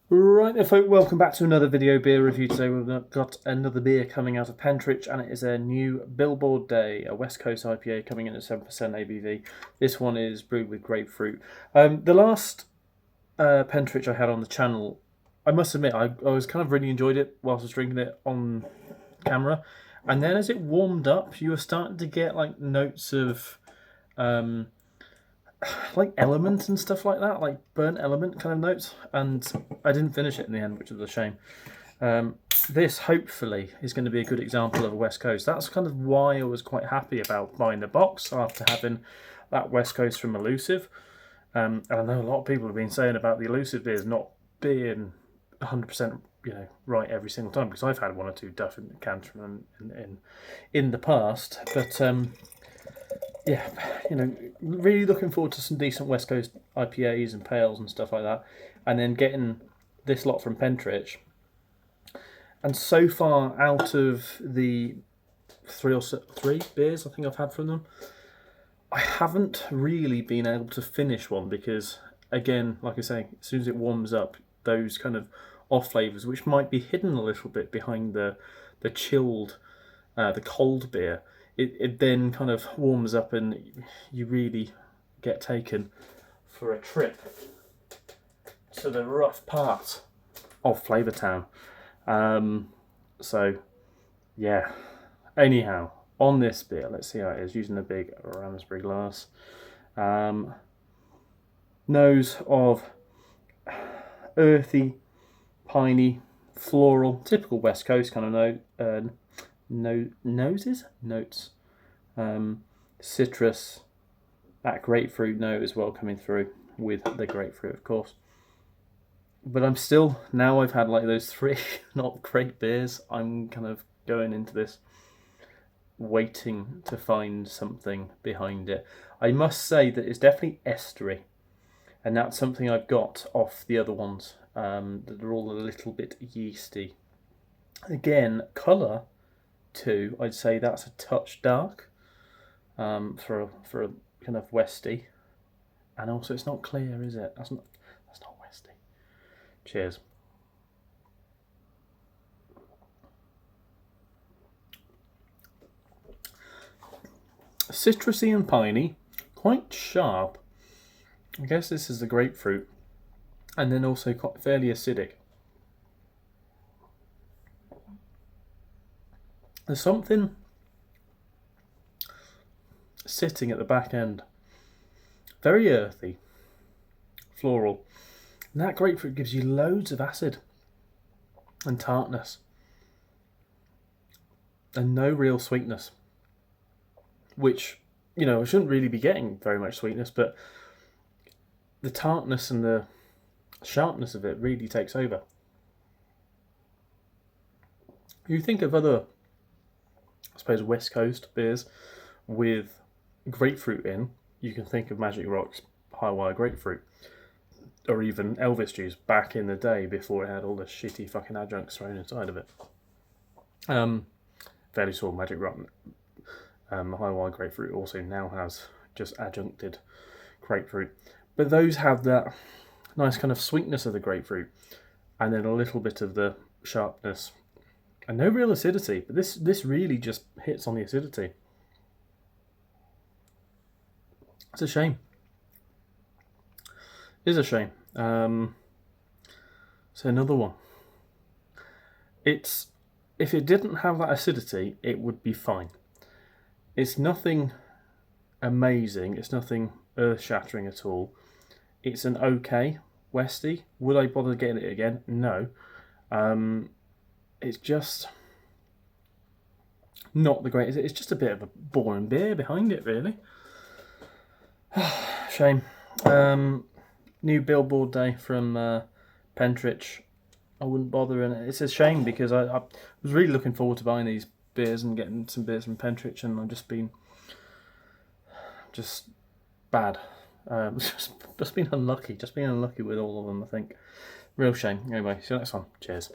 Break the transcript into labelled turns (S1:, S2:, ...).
S1: Right then folk, welcome back to another video beer review. Today we've got another beer coming out of Pentrich, and it is a new Billboard Day, a West Coast IPA coming in at 7% ABV. This one is brewed with grapefruit. The last Pentrich I had on the channel, I must admit, I was kind of really enjoyed it whilst I was drinking it on camera. And then as it warmed up, you were starting to get like notes of like element and stuff like that, like burnt element kind of notes, and I didn't finish it in the end, which was a shame. This hopefully is going to be a good example of a West Coast. That's kind of why I was quite happy about buying the box after having that West Coast from Elusive. And I know a lot of people have been saying about the Elusive beers not being 100% right every single time, because I've had one or two Duff in cans from them in the past, but yeah, really looking forward to some decent West Coast IPAs and pales and stuff like that, and then getting this lot from Pentrich. And so far, out of the three beers I think I've had from them, I haven't really been able to finish one because, again, like I say, as soon as it warms up, those kind of off flavours, which might be hidden a little bit behind the chilled, the cold beer, it then kind of warms up and you really get taken for a trip to the rough part of Flavour Town. So, yeah. Anyhow, on this beer, let's see how it is, using a big Raspberry glass. Nose of earthy, piney, floral, typical West Coast kind of notes. Citrus, that grapefruit note as well coming through with the grapefruit, of course. But I'm still, now I've had like those three not great beers, I'm kind of going into this waiting to find something behind it. I must say that it's definitely estery, and that's something I've got off the other ones, that are all a little bit yeasty. Again, colour too, I'd say that's a touch dark for a kind of Westy, and also it's not clear, is it? That's not Westy. Cheers. Citrusy and piney, quite sharp. I guess this is the grapefruit, and then also quite fairly acidic. There's something sitting at the back end, very earthy, floral, and that grapefruit gives you loads of acid and tartness and no real sweetness, which, I shouldn't really be getting very much sweetness, but the tartness and the sharpness of it really takes over. You think of other, I suppose, West Coast beers with grapefruit in, you can think of Magic Rock's High Wire Grapefruit, or even Elvis Juice back in the day before it had all the shitty fucking adjuncts thrown inside of it. Fairly sure Magic Rock High Wire Grapefruit also now has just adjuncted grapefruit, but those have that nice kind of sweetness of the grapefruit, and then a little bit of the sharpness, and no real acidity. But this really just hits on the acidity. It's a shame. It is a shame. So another one. If it didn't have that acidity, it would be fine. It's nothing amazing. It's nothing earth-shattering at all. It's an okay Westy. Would I bother getting it again? No. It's just not the greatest. It's just a bit of a boring beer behind it, really. Shame. New Billboard Day from Pentrich. I wouldn't bother, and it's a shame because I was really looking forward to buying these beers and getting some beers from Pentrich, and I've just been bad. Just been unlucky. Just been unlucky with all of them, I think. Real shame. Anyway, see you next one. Cheers.